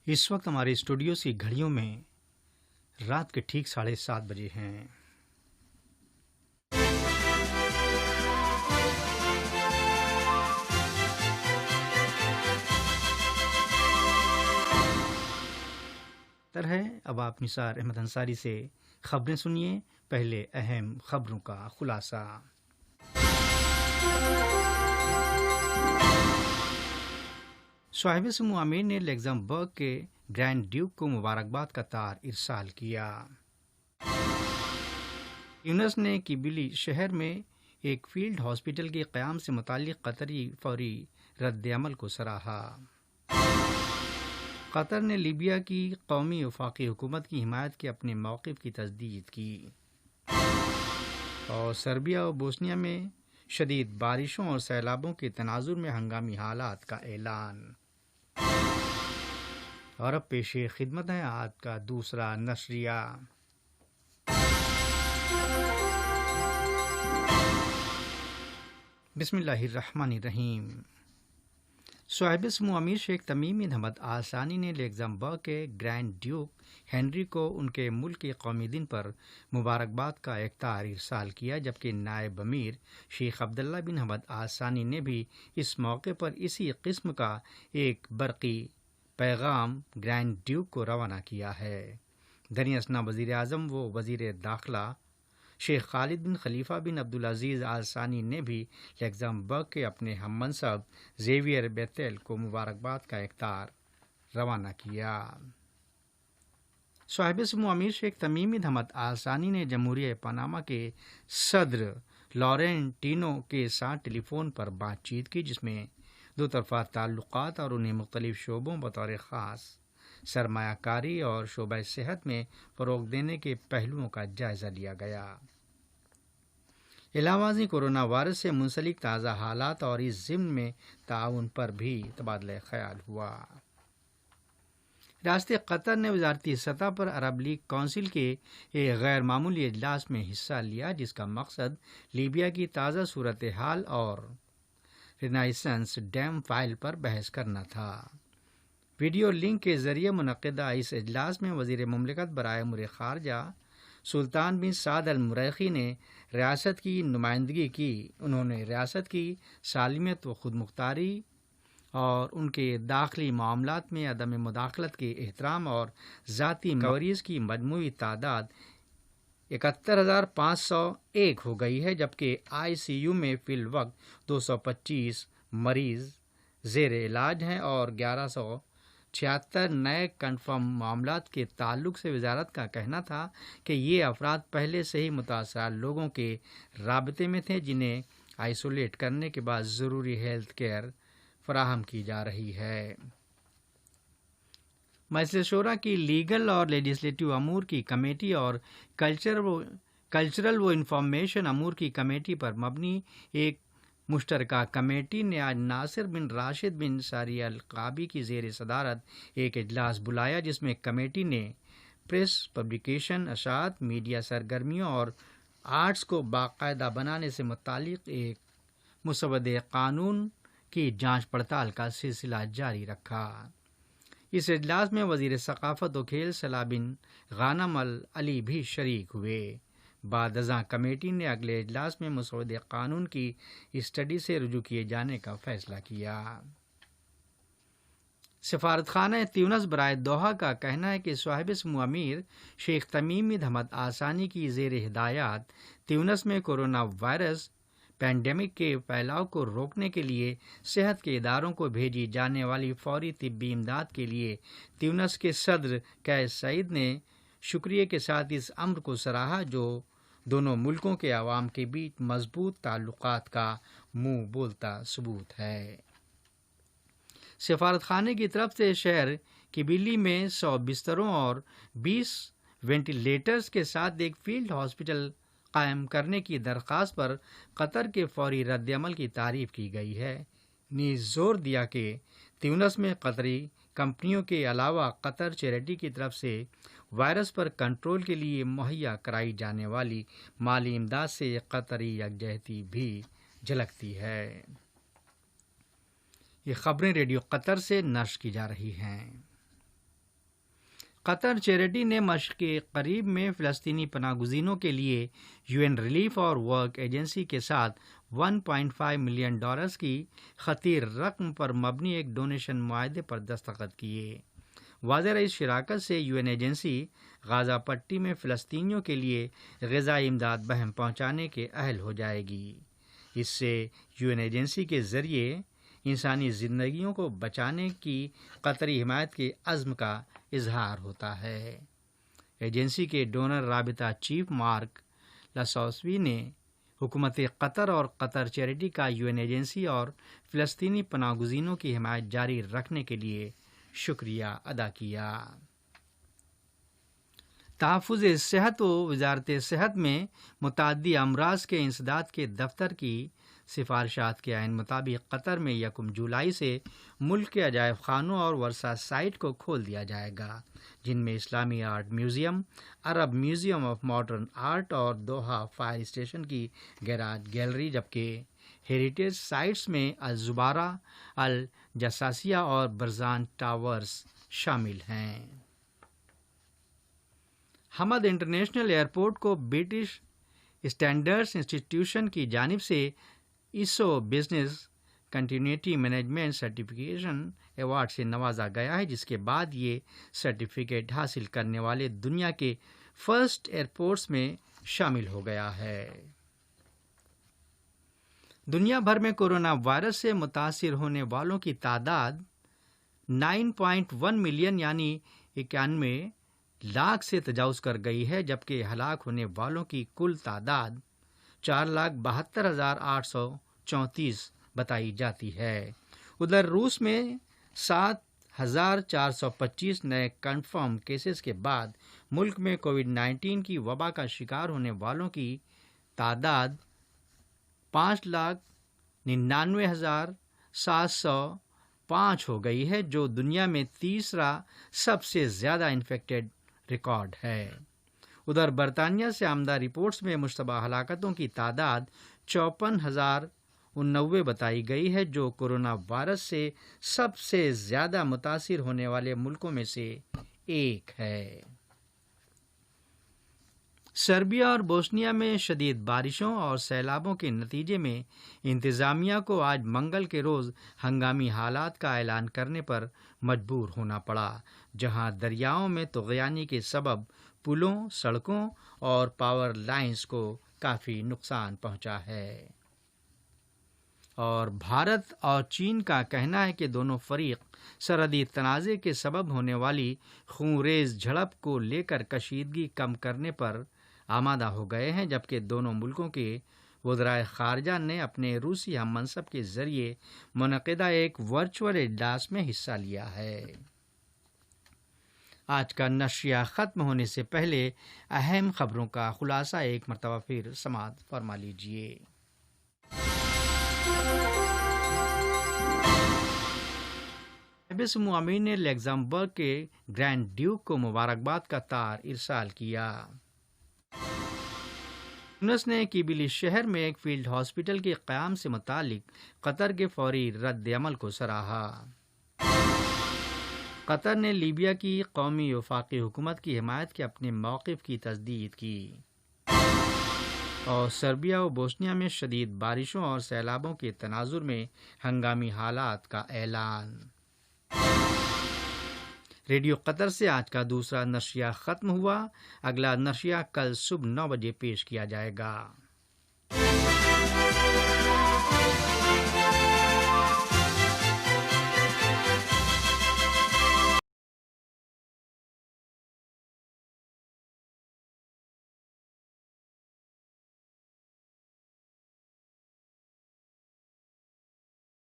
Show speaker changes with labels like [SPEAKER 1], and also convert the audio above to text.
[SPEAKER 1] اس وقت ہمارے اسٹوڈیوز کی گھڑیوں میں رات کے ٹھیک 7:30 بجے ہیں۔ ہے اب آپ نثار احمد انصاری سے خبریں سنیے۔ پہلے اہم خبروں کا خلاصہ۔ صاحب سمو امیر نے لگزمبرگ کے گرینڈ ڈیوک کو مبارکباد کا تار ارسال کیا۔ یونس نے کیبلی شہر میں ایک فیلڈ ہاسپٹل کے قیام سے متعلق قطری فوری رد عمل کو سراہا۔ قطر نے لیبیا کی قومی وفاقی حکومت کی حمایت کے اپنے موقف کی تجدید کی۔ اور سربیا اور بوسنیا میں شدید بارشوں اور سیلابوں کے تناظر میں ہنگامی حالات کا اعلان۔ اور اب پیش خدمت ہے آج کا دوسرا نشریہ۔ بسم اللہ الرحمن الرحیم۔ صاحب سمو امیر شیخ تمیم بن حمد آل ثانی نے لگزمبرگ کے گرینڈ ڈیوک ہنری کو ان کے ملک کے قومی دن پر مبارکباد کا ایک تار ارسال کیا، جبکہ نائب امیر شیخ عبداللہ بن حمد آل ثانی نے بھی اس موقع پر اسی قسم کا ایک برقی پیغام گرینڈ ڈیوک کو روانہ کیا ہے۔ دریں اثنا وزیر اعظم و وزیر داخلہ شیخ خالد بن خلیفہ بن عبدالعزیز آل ثانی نے بھی لگزمبرگ کے اپنے ہم منصب زیویئر بیتیل کو مبارکباد کا ایک تار روانہ کیا۔ صاحب سمو امیر شیخ تمیم بن حمد آل ثانی نے جمہوریہ پاناما کے صدر لورینٹینو کے ساتھ ٹیلی فون پر بات چیت کی، جس میں دو طرفہ تعلقات اور انہیں مختلف شعبوں بطور خاص سرمایہ کاری اور شعبہ صحت میں فروغ دینے کے پہلوؤں کا جائزہ لیا گیا۔ علاوہ ازیں کورونا وائرس سے منسلک تازہ حالات اور اس ضمن میں تعاون پر بھی تبادلہ خیال ہوا۔ ریاست قطر نے وزارتی سطح پر عرب لیگ کونسل کے ایک غیر معمولی اجلاس میں حصہ لیا، جس کا مقصد لیبیا کی تازہ صورتحال اور رینائسنس ڈیم فائل پر بحث کرنا تھا۔ ویڈیو لنک کے ذریعے منعقدہ اس اجلاس میں وزیر مملکت برائے امور خارجہ سلطان بن سعد المریخی نے ریاست کی نمائندگی کی۔ انہوں نے ریاست کی سالمیت و خود مختاری اور ان کے داخلی معاملات میں عدم مداخلت کے احترام اور ذاتی مریض کی مجموعی تعداد 71,501 ہو گئی ہے، جبکہ ICU میں فی الوقت 225 مریض زیر علاج ہیں اور 1176 نئے کنفرم معاملات کے تعلق سے وزارت کا کہنا تھا کہ یہ افراد پہلے سے ہی متاثرہ لوگوں کے رابطے میں تھے، جنہیں آئسولیٹ کرنے کے بعد ضروری ہیلتھ کیئر فراہم کی جا رہی ہے۔ مجلس شورا کی لیگل اور لیجسلیٹو امور کی کمیٹی اور کلچرل و انفارمیشن امور کی کمیٹی پر مبنی ایک مشترکہ کمیٹی نے آج ناصر بن راشد بن ساری القابی کی زیر صدارت ایک اجلاس بلایا، جس میں کمیٹی نے پریس، پبلیکیشن، اشاعت، میڈیا سرگرمیوں اور آرٹس کو باقاعدہ بنانے سے متعلق ایک مسودہ قانون کی جانچ پڑتال کا سلسلہ جاری رکھا۔ اس اجلاس میں وزیر ثقافت و کھیل صلاح بن غانم العلی بھی شریک ہوئے۔ بعد ازاں کمیٹی نے اگلے اجلاس میں مسودہ قانون کی اسٹڈی سے رجوع کیے جانے کا فیصلہ کیا۔ سفارت خانہ تیونس برائے دوحہ کا کہنا ہے کہ صاحب سمو امیر شیخ تمیم بن حمد آل ثانی کی زیر ہدایات تیونس میں کورونا وائرس پینڈیمک کے پھیلاؤ کو روکنے کے لیے صحت کے اداروں کو بھیجی جانے والی فوری طبی امداد کے لیے تیونس کے صدر قیس سعید نے شکریہ کے ساتھ اس امر کو سراہا، جو دونوں ملکوں کے عوام کے بیچ مضبوط تعلقات کا منہ بولتا ثبوت ہے۔ سفارت خانے کی طرف سے شہر کیبلی میں 100 بستروں اور 20 وینٹیلیٹرز کے ساتھ ایک فیلڈ ہاسپٹل قائم کرنے کی درخواست پر قطر کے فوری رد عمل کی تعریف کی گئی ہے، نیز زور دیا کہ تیونس میں قطری کمپنیوں کے علاوہ قطر چیریٹی کی طرف سے وائرس پر کنٹرول کے لیے مہیا کرائی جانے والی مالی امداد سے قطری یکجہتی بھی جھلکتی ہے۔ یہ خبریں ریڈیو قطر سے نشر کی جا رہی ہیں۔ قطر چیریٹی نے مشرق قریب میں فلسطینی پناہ گزینوں کے لیے UN ریلیف اور ورک ایجنسی کے ساتھ $1.5 ملین کی خطیر رقم پر مبنی ایک ڈونیشن معاہدے پر دستخط کیے۔ واضح رئیس شراکت سے UN ایجنسی غازہ پٹی میں فلسطینیوں کے لیے غذائی امداد بہم پہنچانے کے اہل ہو جائے گی۔ اس سے UN ایجنسی کے ذریعے انسانی زندگیوں کو بچانے کی قطری حمایت کے عزم کا اظہار ہوتا ہے۔ ایجنسی کے ڈونر رابطہ چیف مارک لاسوسوی نے حکومت قطر اور قطر چیریٹی کا UN ایجنسی اور فلسطینی پناہ گزینوں کی حمایت جاری رکھنے کے لیے شکریہ ادا کیا۔ تحفظ صحت و وزارت صحت میں متعدی امراض کے انسداد کے دفتر کی سفارشات کے عین مطابق قطر میں 1 جولائی سے ملک کے عجائب خانوں اور ورثہ سائٹ کو کھول دیا جائے گا، جن میں اسلامی art museum, Arab museum of modern art اور دوحہ فائر اسٹیشن کی گیلری، جبکہ ہیریٹیج سائٹس میں الزبارہ، الجساسیہ اور برزان ٹاورز شامل ہیں۔ حمد انٹرنیشنل ایئرپورٹ کو برٹش اسٹینڈرڈز انسٹیٹیوشن کی جانب سے ISO business continuity management certification award سے نوازا گیا ہے، جس کے بعد یہ سرٹیفکیٹ حاصل کرنے والے دنیا کے فرسٹ ایئرپورٹس میں شامل ہو گیا ہے۔ دنیا بھر میں کورونا وائرس سے متاثر ہونے والوں کی تعداد 9.1 ملین یعنی 91 لاکھ سے تجاوز کر گئی ہے، جبکہ ہلاک ہونے والوں کی کل تعداد 4,72,834 بتائی جاتی ہے۔ ادھر روس میں 7,425 نئے کنفرم کیسز کے بعد ملک میں کووڈ-19 کی وبا کا شکار ہونے والوں کی تعداد 5,99,705 ہو گئی ہے، جو دنیا میں تیسرا سب سے زیادہ انفیکٹڈ ریکارڈ ہے۔ ادھر برطانیہ سے آمدہ رپورٹس میں مشتبہ ہلاکتوں کی تعداد 54,089 بتائی گئی ہے، جو کورونا وائرس سے سب سے زیادہ متاثر ہونے والے ملکوں میں سے ایک ہے۔ سربیا اور بوسنیا میں شدید بارشوں اور سیلابوں کے نتیجے میں انتظامیہ کو آج منگل کے روز ہنگامی حالات کا اعلان کرنے پر مجبور ہونا پڑا، جہاں دریاؤں میں طغیانی کے سبب پلوں، سڑکوں اور پاور لائنز کو کافی نقصان پہنچا ہے۔ اور بھارت اور چین کا کہنا ہے کہ دونوں فریق سرحدی تنازع کے سبب ہونے والی خونریز جھڑپ کو لے کر کشیدگی کم کرنے پر آمادہ ہو گئے ہیں، جبکہ دونوں ملکوں کے وزرائے خارجہ نے اپنے روسی ہم منصب کے ذریعے منعقدہ ایک ورچوئل اجلاس میں حصہ لیا ہے۔ آج کا نشریہ ختم ہونے سے پہلے اہم خبروں کا خلاصہ ایک مرتبہ پھر سماعت فرما لیجیے۔ نائب سمو امیر نے لگزمبرگ کے گرینڈ ڈیوک کو مبارکباد کا تار ارسال کیا۔ یونس نے کیبلی شہر میں ایک فیلڈ ہاسپٹل کے قیام سے متعلق قطر کے فوری رد عمل کو سراہا۔ قطر نے لیبیا کی قومی وفاقی حکومت کی حمایت کے اپنے موقف کی تجدید کی۔ اور سربیا و بوسنیا میں شدید بارشوں اور سیلابوں کے تناظر میں ہنگامی حالات کا اعلان۔ ریڈیو قطر سے آج کا دوسرا نشریہ ختم ہوا۔ اگلا نشریہ کل صبح 9 بجے پیش کیا جائے گا۔